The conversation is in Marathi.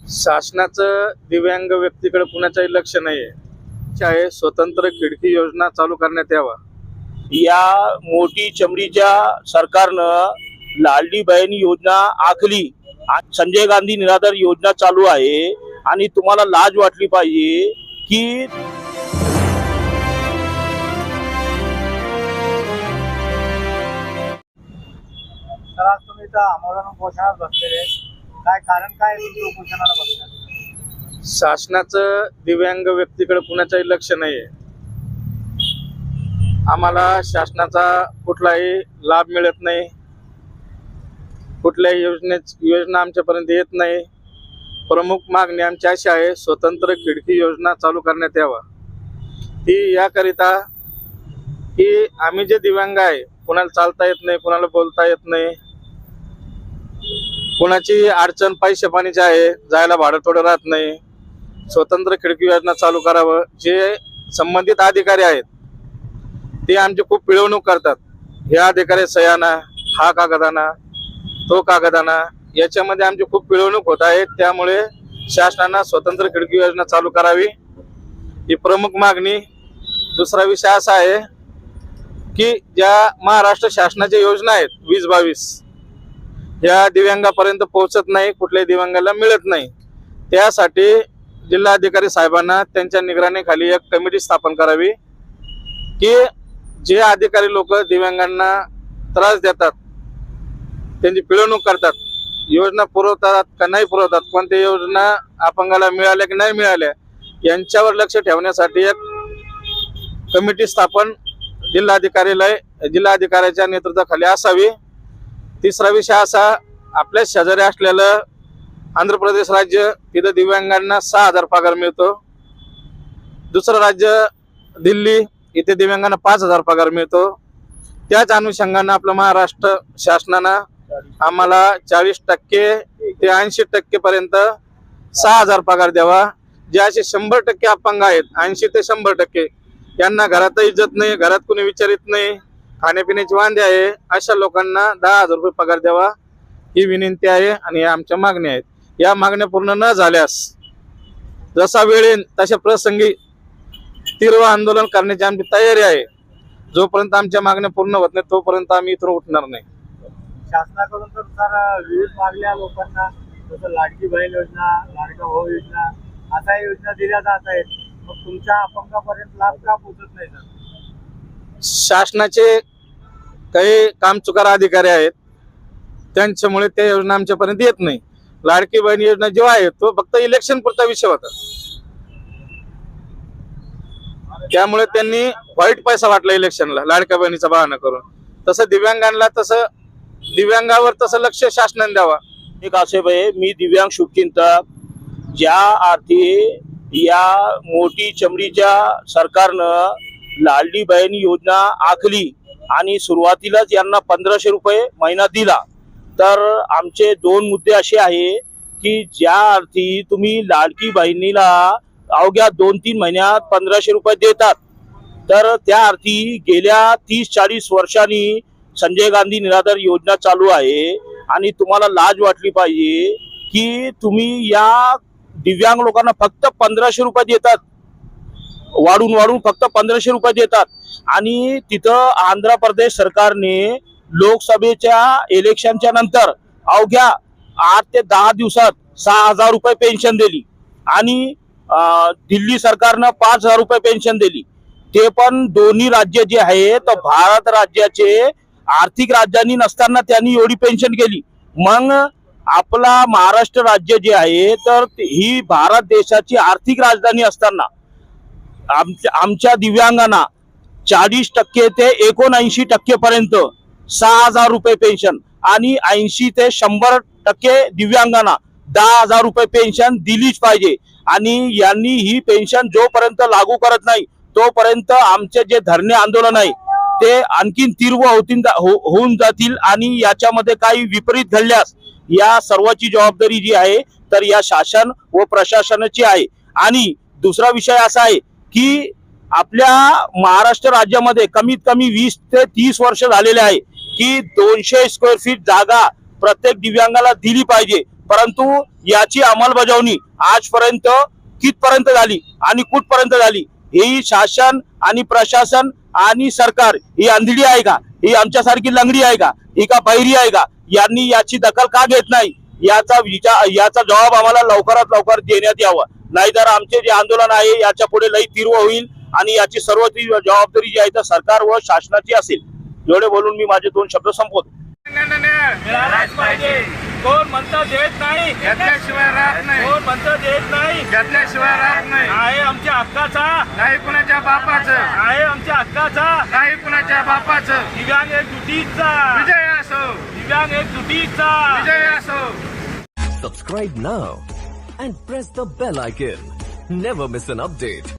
शासनाचं दिव्यांग व्यक्तीकडे कुणाचंही लक्ष नाहीये. आहे स्वतंत्र खिडकी योजना चालू करण्यात यावा. या मोठी चमडीच्या सरकारनं लाडली बहीण योजना आखली. संजय गांधी निराधार योजना चालू आहे आणि तुम्हाला लाज वाटली पाहिजे की तर आज तुम्ही इथं आंदोलन उपोषणात बसलेले, काय कारण काय आहे तुमच्या उपोषणाला बसण्याचं? शासनाचं दिव्यांग व्यक्तीकडे कुणाचंही लक्ष नाहीये. आम्हाला शासनाचा कुठलाही लाभ मिळत नाही, कुठल्याही योजना आमच्यापर्यंत येत नाही. प्रमुख मागणी आमची अशी आहे, स्वतंत्र खिडकी योजना चालू करण्यात यावा. ती याकरिता की आम्ही जे दिव्यांग आहे, कुणाला चालता येत नाही, कुणाला बोलता येत नाही, कुणाची अडचण पैसे पाणीची आहे, जायला भाडं थोडं राहत नाही. स्वतंत्र खिडकी योजना चालू करावं. जे संबंधित अधिकारी आहेत ते आमची खूप पिळवणूक करतात. हे अधिकारी सह्याना, हा कागदाना, तो कागदाना, याच्यामध्ये आमची खूप पिळवणूक होत आहे. त्यामुळे शासनानं स्वतंत्र खिडकी योजना चालू करावी ही प्रमुख मागणी. दुसरा विषय असा आहे की ज्या महाराष्ट्र शासनाच्या योजना आहेत 20-22 या दिव्यांगापर्यंत पोहोचत नाही, कुठल्याही दिव्यांगाला मिळत नाही. त्यासाठी जिल्हाधिकारी साहेबांना त्यांच्या निगराणीखाली एक कमिटी स्थापन करावी की जे अधिकारी लोक दिव्यांगांना त्रास देतात, त्यांची पिळवणूक करतात, योजना पुरवतात का नाही पुरवतात, कोणत्या योजना अपंगाला मिळाल्या की नाही मिळाल्या, यांच्यावर लक्ष ठेवण्यासाठी एक कमिटी स्थापन जिल्हाधिकाऱ्याच्या नेतृत्वाखाली असावी. तिसरा विषय असा, आपल्या शेजारी असलेलं आंध्र प्रदेश राज्य, तिथं दिव्यांगांना 6,000 पगार मिळतो. दुसरं राज्य दिल्ली, इथे दिव्यांगांना 5,000 पगार मिळतो. त्याच अनुषंगानं आपलं महाराष्ट्र शासनानं आम्हाला 40% ते 80% पर्यंत 6,000 पगार द्यावा. जे असे 100% अपंग आहेत, 80 ते 100%, यांना घरात इज्जत नाही, घरात कोणी विचारित नाही, खाण्यापिण्याची वांदे आहे, अशा लोकांना 10,000 रुपये पगार द्यावा ही विनंती आहे आणि या आमच्या मागण्या आहेत. या मागण्या पूर्ण न झाल्यास जसा वेळ येईल तशा प्रसंगी तीव्र आंदोलन करण्याची आमची तयारी आहे. जोपर्यंत आमच्या मागण्या पूर्ण होत नाही तोपर्यंत आम्ही इथून उठणार नाही. शासनाकडून तर सर विविध मागण्या लोकांना, जसं लाडकी बहीण योजना, लाडका भाऊ योजना, अशा योजना दिल्या जात आहेत. मग तुमच्या अपंगापर्यंत लाभ का पोहोचत नाही सर? शासनाचे काही कामचुकार अधिकारी आहेत, त्यांच्यामुळे त्या योजना आमच्यापर्यंत येत नाही. लाडकी बहीण योजना जेव्हा आहे तो फक्त इलेक्शन पुरता विषय होता, त्यामुळे त्यांनी वाईट पैसा वाटला इलेक्शनला लाडक्या बहिणीचा बहाणा करून. तसं दिव्यांगावर तसं लक्ष शासनाने द्यावा. एक आक्षेप आहे, मी दिव्यांग शुभचिंतक. ज्या अर्थी या मोठी चमडीच्या सरकारनं लाडली बहीण योजना आखली आणि सुरुवातीलाच यांना 1,500 रुपये महिना दिला, तर आमचे 2 मुद्दे असे आहे की ज्या अर्थी तुम्ही लाडकी बहिणीला अवघ्या 2-3 महिन्यात 1,500 रुपये देतात, तर त्या अर्थी गेल्या 30-40 वर्षांनी संजय गांधी निराधार योजना चालू आहे आणि तुम्हाला लाज वाटली पाहिजे की तुम्ही या दिव्यांग लोकांना फक्त 1,500 रुपये देतात, वाढून फक्त 1,500 रुपये देतात. आणि तिथं आंध्र प्रदेश सरकारने लोकसभेच्या इलेक्शनच्या नंतर अवघ्या 8 ते 10 दिवसात 6,000 रुपये पेन्शन दिली आणि दिल्ली सरकारनं 5,000 रुपये पेन्शन दिली. ते पण दोन्ही राज्य जे आहेत भारत राज्याचे आर्थिक राजधानी नसताना त्यांनी एवढी पेन्शन केली. मग आपला महाराष्ट्र राज्य जे आहे तर ही भारत देशाची आर्थिक राजधानी असताना आमच्या दिव्यांगांना 40% ते 79% पर्यंत 6,000 रुपये पेन्शन आणि 80 ते 100% दिव्यांगांना 10,000 रुपये पेन्शन दिलीच पाहिजे. आणि यांनी ही पेन्शन जोपर्यंत लागू करत नाही तोपर्यंत आमचे जे धरणे आंदोलन आहे ते आणखीन तीव्र होऊन जातील. आणि याच्यामध्ये काही विपरीत घडल्यास या सर्वाची जबाबदारी जी आहे तर या शासन व प्रशासनाची आहे. आणि दुसरा विषय असा आहे की आपल्या महाराष्ट्र राज्यामध्ये कमीत कमी 20 ते 30 वर्ष झालेले आहे की 200 स्क्वेअर फीट जागा प्रत्येक दिव्यांगाला दिली पाहिजे. परंतु याची अंमलबजावणी आजपर्यंत कितपर्यंत झाली आणि कुठपर्यंत झाली, ही शासन आणि प्रशासन आणि सरकार ही अंधळी आहे का, ही आमच्यासारखी लंगडी आहे का, ही का बहिरी आहे का, यांनी याची दखल का घेत नाही, याचा जबाब आम्हाला लवकरात लवकर देण्यात यावा. नाहीतर आमचे जे आंदोलन आहे याच्या पुढे लई तीव्र होईल आणि याची सर्व ती जबाबदारी जी आहे तर सरकार व शासनाची असेल. एवढे बोलून मी माझे 2 शब्द संपवतो. मिळालाच पाहिजे. कोण म्हणतं देत नाही, घेतल्याशिवाय राहत नाही. कोण म्हणतं देत नाही, घेतल्याशिवाय राहत नाही. आहे आमच्या हक्काचा, नाही कुणाच्या बापाचं, आहे आमच्या हक्काचा, नाही कुणाच्या बापाचं. दिव्यांग एक जुटीचा, विजय असो, दिव्यांग एक जुटीचा. विजय असो. Subscribe now and press the bell icon. Never miss an update.